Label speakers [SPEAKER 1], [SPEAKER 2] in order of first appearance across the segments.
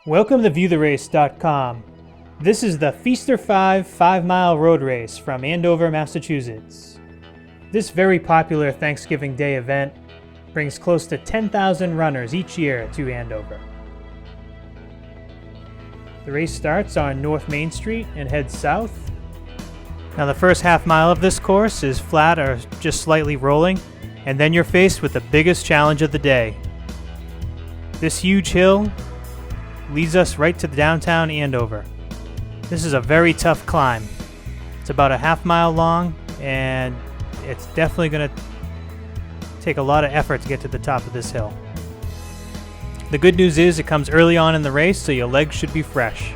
[SPEAKER 1] Welcome to ViewTheRace.com. This is the Feaster 5 5-mile road race from Andover, Massachusetts. This very popular Thanksgiving Day event brings close to 10,000 runners each year to Andover. The race starts on North Main Street and heads south. Now the first half mile of this course is flat or just slightly rolling, and then you're faced with the biggest challenge of the day. This huge hill leads us right to downtown Andover. This is a very tough climb. It's about a half mile long, and it's definitely going to take a lot of effort to get to the top of this hill. The good news is it comes early on in the race, so your legs should be fresh.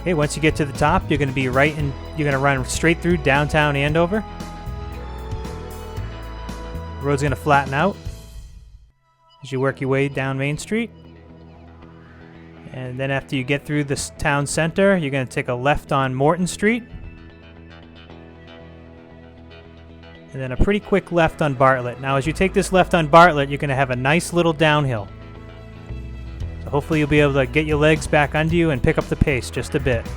[SPEAKER 1] Okay, once you get to the top, you're going to be you're going to run straight through downtown Andover. The road's going to flatten out as you work your way down Main Street. And then after you get through this town center, you're going to take a left on Morton Street. And then a pretty quick left on Bartlett. Now as you take this left on Bartlett, you're going to have a nice little downhill. So hopefully you'll be able to get your legs back under you and pick up the pace just a bit.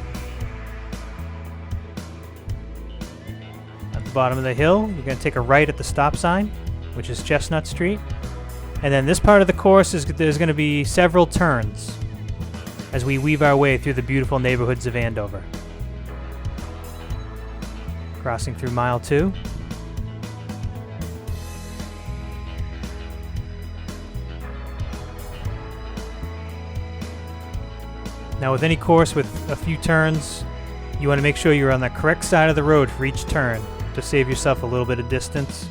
[SPEAKER 1] At the bottom of the hill, you're going to take a right at the stop sign, which is Chestnut Street. And then this part of the course, there's going to be several turns as we weave our way through the beautiful neighborhoods of Andover. Crossing through mile 2. Now with any course with a few turns, you want to make sure you're on the correct side of the road for each turn to save yourself a little bit of distance.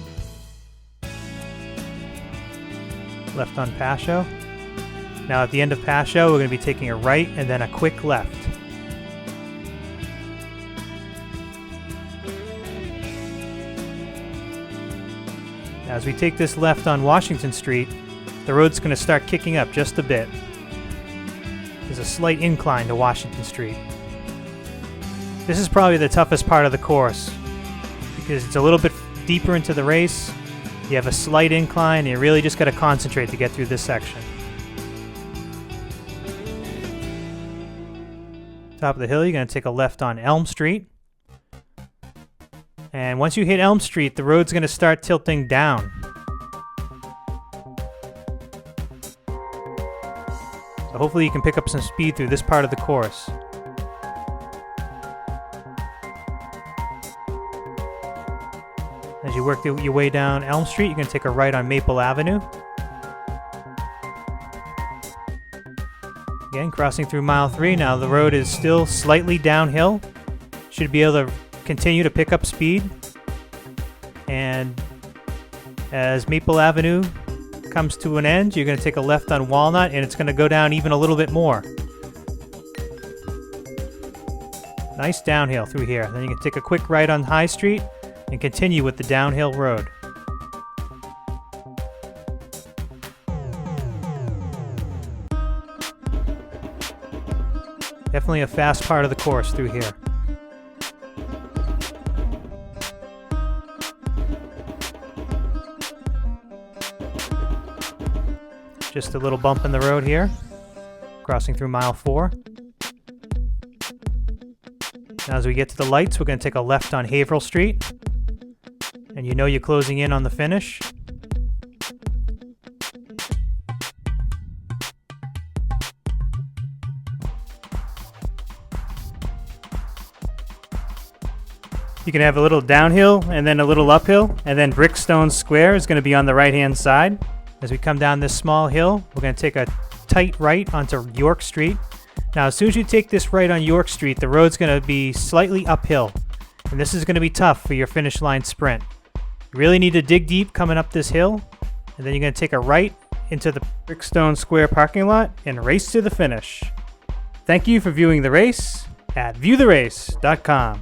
[SPEAKER 1] Left on Pasho. Now at the end of Pasho, we're going to be taking a right and then a quick left. Now as we take this left on Washington Street, the road's going to start kicking up just a bit. There's a slight incline to Washington Street. This is probably the toughest part of the course because it's a little bit deeper into the race. You have a slight incline and you really just got to concentrate to get through this section. Top of the hill, you're going to take a left on Elm Street. And once you hit Elm Street, the road's going to start tilting down. So hopefully you can pick up some speed through this part of the course. As you work your way down Elm Street, you're going to take a right on Maple Avenue. Again, crossing through mile 3. Now the road is still slightly downhill. Should be able to continue to pick up speed. And as Maple Avenue comes to an end, you're going to take a left on Walnut, and it's going to go down even a little bit more. Nice downhill through here. Then you can take a quick right on High Street and continue with the downhill road. Definitely a fast part of the course through here. Just a little bump in the road here, crossing through mile 4. Now as we get to the lights, we're going to take a left on Haverhill Street. And you know you're closing in on the finish. You can have a little downhill and then a little uphill, and then Brickstone Square is going to be on the right-hand side. As we come down this small hill, we're going to take a tight right onto York Street. Now, as soon as you take this right on York Street, the road's going to be slightly uphill, and this is going to be tough for your finish line sprint. You really need to dig deep coming up this hill, and then you're going to take a right into the Brickstone Square parking lot and race to the finish. Thank you for viewing the race at ViewTheRace.com.